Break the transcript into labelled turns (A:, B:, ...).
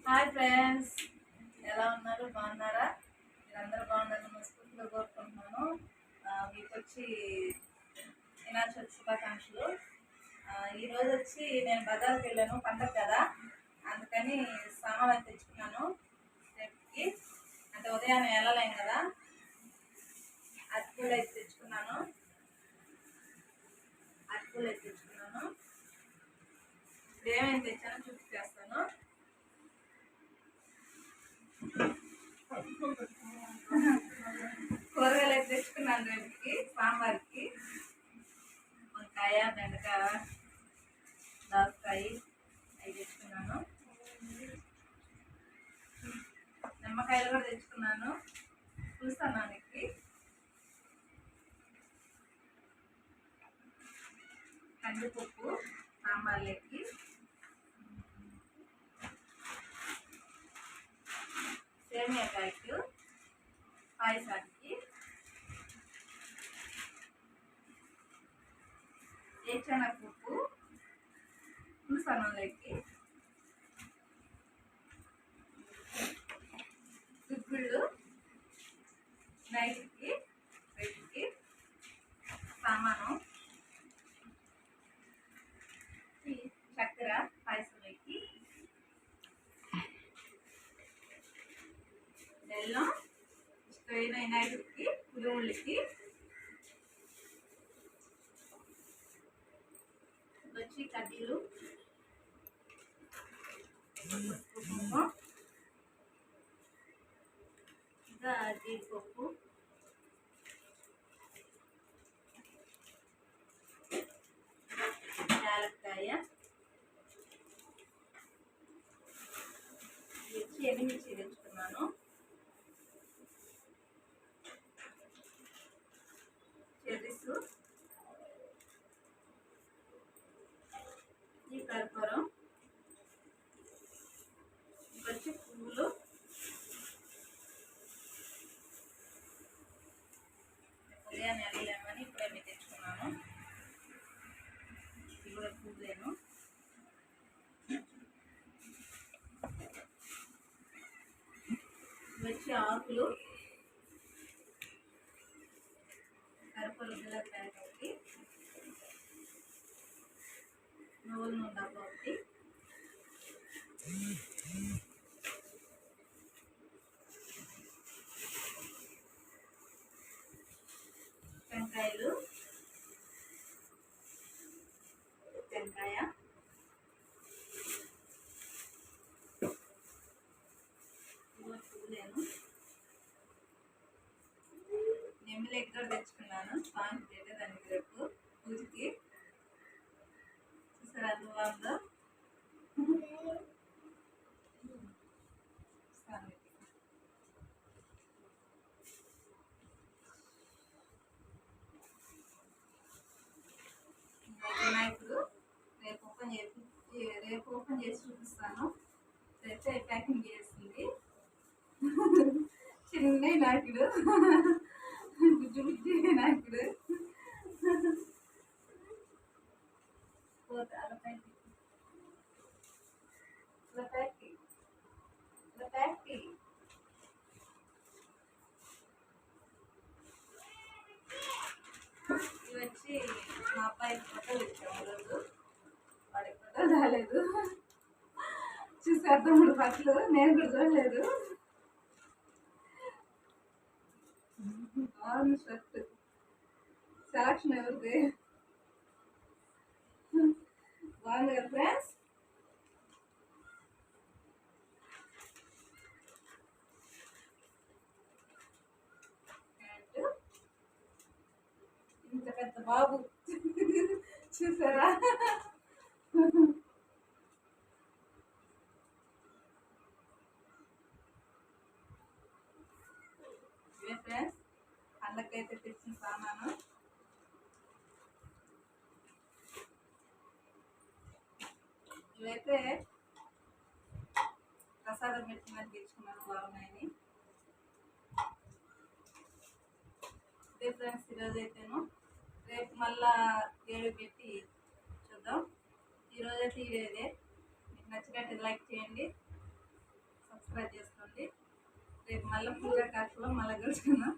A: Hi friends, ఎలా ఉన్నారు? బాగున్నారా? మీరందరూ బాగున్నారని మనస్ఫూర్తిగా కోరుకుంటున్నాను. మీకు వచ్చి వినాయక శుభాకాంక్షలు. ఈరోజు వచ్చి నేను బజార్కి వెళ్ళాను, పండగ కదా, అందుకని సామాన్ అయితే తెచ్చుకున్నాను. రేపుకి అంటే ఉదయాన్నే వెళ్ళలేం కదా, అరటిపూలు అయితే తెచ్చుకున్నాను. ఇప్పుడు ఏమేమి తెచ్చానో చూపించేస్తాను. కూరగాయలు అయితే తెచ్చుకున్నాను రేపుకి సాంబార్కి. వంకాయ, బెండకాయ, దోసకాయ అవి తెచ్చుకున్నాను. నిమ్మకాయలు కూడా తెచ్చుకున్నాను, చూస్తానికి. కందిపప్పు సాంబార్లోకి, సేమియా ప్యాకెట్ పాయసానికి, ఏచనగపప్పు పులుసన్నంలోకి, గుగ్గుళ్ళు నైట్కి రేపుకి సామాను, చక్కెర పాయసంలోకి, బెల్లం ఇష్టమైన నైట్కి, పులుములకి వచ్చి కడ్డీలు, ఇంకా జీడిపప్పు, యాలక్కాయ, మిర్చి ఎండుమిర్చి తెచ్చుకున్నాను. చెర్రీసు, ఈ కర్పూరం, వచ్చి పువ్వులు, ఉదయాన్నే వెళ్ళలేమని ఇప్పుడే మీరు తెచ్చుకున్నాను. ఇది కూడా పువ్వులేను. వచ్చి ఆకులు, కర్పూరం బిళ్ళ ప్యాకెట్ ఒకటి, నువ్వుల నూనె డబ్బా ఒకటి, టెంకాయలు, టెంకాయ, పువ్వులేను. నెమ్మిలేకి కూడా తెచ్చుకున్నాను, స్పాంజ్ పెట్టేదానికి రేపు పూజకి. చూసారా ఎంత బాగుందో. వినాయకుడు రేపు ఓపెన్ చేసి చూపిస్తాను. అయితే ప్యాకింగ్ చేస్తుంది. చిన్న వినాయకుడు, బుజ్జి బుజ్జి వినాయకుడు. ఇవి వచ్చి మా అబ్బాయి ఫోటోలు ఇచ్చాము రోజు, వాడికి ఫోటో రాలేదు. చూసేద్దాం 3 బట్టలు, నేను కూడా చూడలేదు. బాగుంది షర్ట్, సెలక్షన్ ఎవరిది? బాగుంది కదా ఫ్రెండ్స్. ఇంత పెద్ద బాబు చూసారా? ఫ్రెండ్స్, పండగకైతే తెచ్చిన సామాను. ఇవైతే ప్రసాదం పెట్టినట్టు తెచ్చుకున్నాను, బాగున్నాయని. ఇదే ఫ్రెండ్స్ ఈరోజు అయితేను. రేపు మళ్ళా 7 పెట్టి చూద్దాం. ఈరోజైతే ఇదే. మీకు నచ్చినట్టు లైక్ చేయండి, సబ్స్క్రైబ్ చేసుకోండి. రేపు మళ్ళీ పూజా క్లాస్లో మళ్ళీ కలుసుకుందాం.